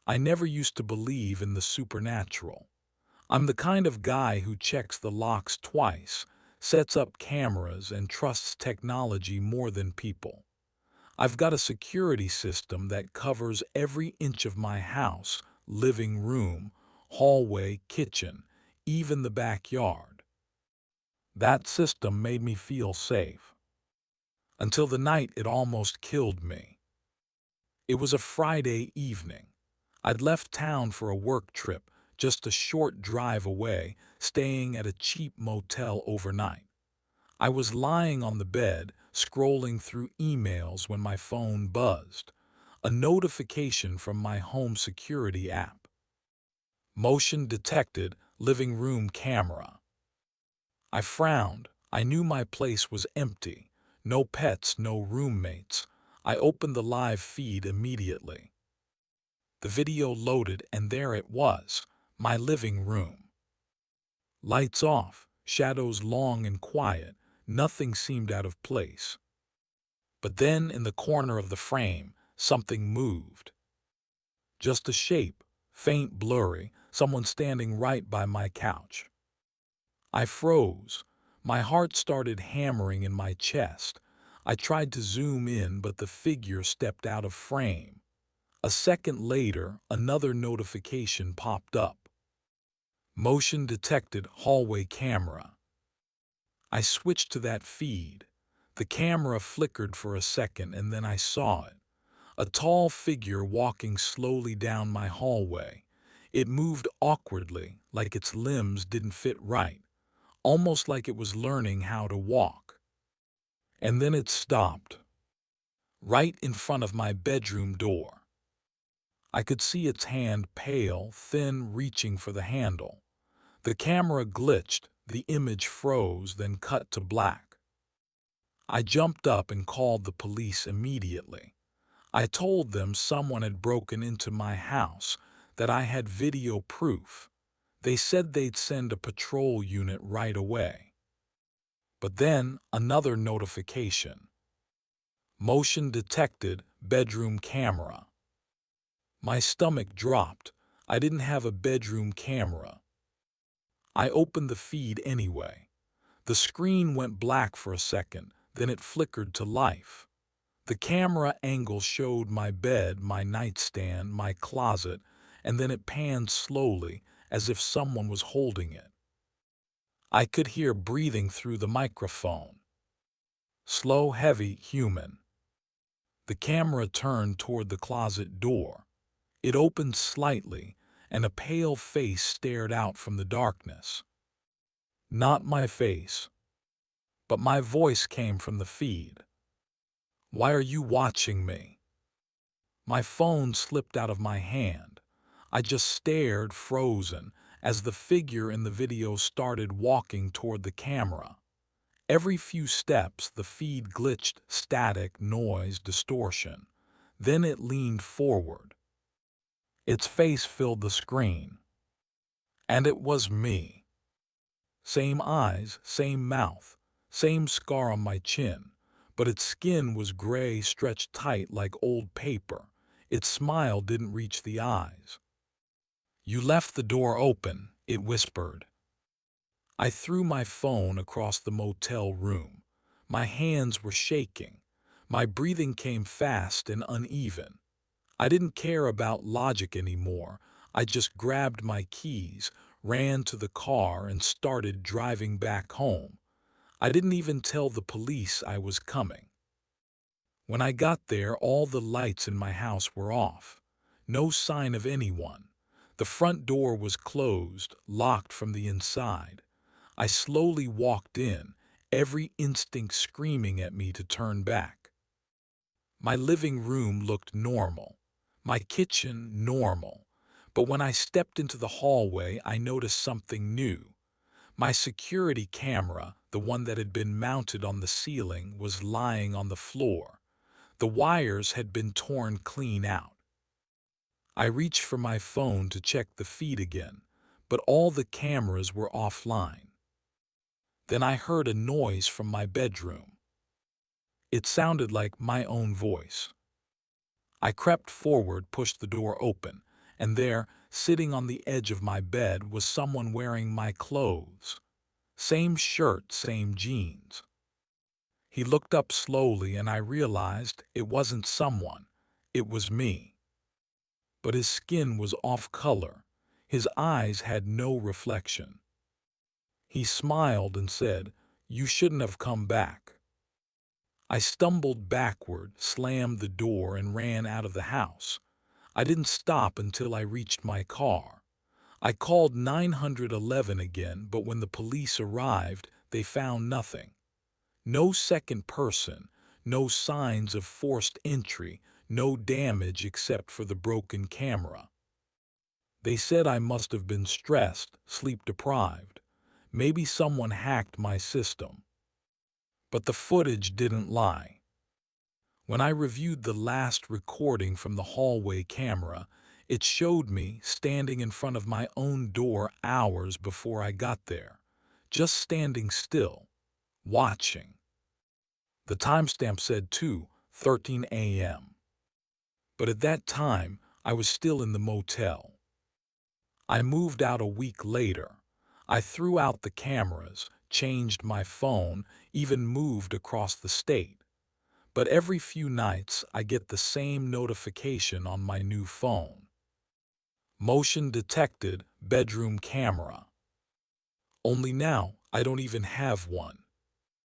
I never used to believe in the supernatural. I'm the kind of guy who checks the locks twice, sets up cameras, and trusts technology more than people. I've got a security system that covers every inch of my house, living room, hallway, kitchen, even the backyard. That system made me feel safe. Until the night it almost killed me. It was a Friday evening. I'd left town for a work trip, just a short drive away, staying at a cheap motel overnight. I was lying on the bed, scrolling through emails when my phone buzzed. A notification from my home security app. Motion detected, living room camera. I frowned. I knew my place was empty. No pets, no roommates. I opened the live feed immediately. The video loaded and there it was, my living room. Lights off, shadows long and quiet, nothing seemed out of place. But then in the corner of the frame, something moved. Just a shape, faint, blurry, someone standing right by my couch. I froze. My heart started hammering in my chest. I tried to zoom in, but the figure stepped out of frame. A second later, another notification popped up. Motion detected, hallway camera. I switched to that feed. The camera flickered for a second and then I saw it. A tall figure walking slowly down my hallway. It moved awkwardly, like its limbs didn't fit right, almost like it was learning how to walk. And then it stopped, right in front of my bedroom door. I could see its hand, pale, thin, reaching for the handle. The camera glitched, the image froze, then cut to black. I jumped up and called the police immediately. I told them someone had broken into my house, that I had video proof. They said they'd send a patrol unit right away. But then another notification. Motion detected, bedroom camera. My stomach dropped. I didn't have a bedroom camera. I opened the feed anyway. The screen went black for a second, then it flickered to life. The camera angle showed my bed, my nightstand, my closet, and then it panned slowly, as if someone was holding it. I could hear breathing through the microphone. Slow, heavy, human. The camera turned toward the closet door. It opened slightly, and a pale face stared out from the darkness. Not my face, but my voice came from the feed. "Why are you watching me?" My phone slipped out of my hand. I just stared, frozen, as the figure in the video started walking toward the camera. Every few steps, the feed glitched, static, noise, distortion. Then it leaned forward. Its face filled the screen. And it was me. Same eyes, same mouth, same scar on my chin, but its skin was gray, stretched tight like old paper. Its smile didn't reach the eyes. "You left the door open," it whispered. I threw my phone across the motel room. My hands were shaking. My breathing came fast and uneven. I didn't care about logic anymore. I just grabbed my keys, ran to the car, and started driving back home. I didn't even tell the police I was coming. When I got there, all the lights in my house were off. No sign of anyone. The front door was closed, locked from the inside. I slowly walked in, every instinct screaming at me to turn back. My living room looked normal. My kitchen, normal. But when I stepped into the hallway, I noticed something new. My security camera, the one that had been mounted on the ceiling, was lying on the floor. The wires had been torn clean out. I reached for my phone to check the feed again, but all the cameras were offline. Then I heard a noise from my bedroom. It sounded like my own voice. I crept forward, pushed the door open, And there, sitting on the edge of my bed, was someone wearing my clothes. Same shirt, same jeans. He looked up slowly and I realized it wasn't someone. It was me. But his skin was off color. His eyes had no reflection. He smiled and said, "You shouldn't have come back." I stumbled backward, slammed the door, and ran out of the house. I didn't stop until I reached my car. I called 911 again, but when the police arrived, they found nothing. No second person, no signs of forced entry, no damage except for the broken camera. They said I must have been stressed, sleep deprived. Maybe someone hacked my system. But the footage didn't lie. When I reviewed the last recording from the hallway camera, it showed me standing in front of my own door hours before I got there, just standing still, watching. The timestamp said 2:13 a.m. But at that time, I was still in the motel. I moved out a week later. I threw out the cameras, changed my phone, even moved across the state. But every few nights, I get the same notification on my new phone. Motion detected, bedroom camera. Only now, I don't even have one.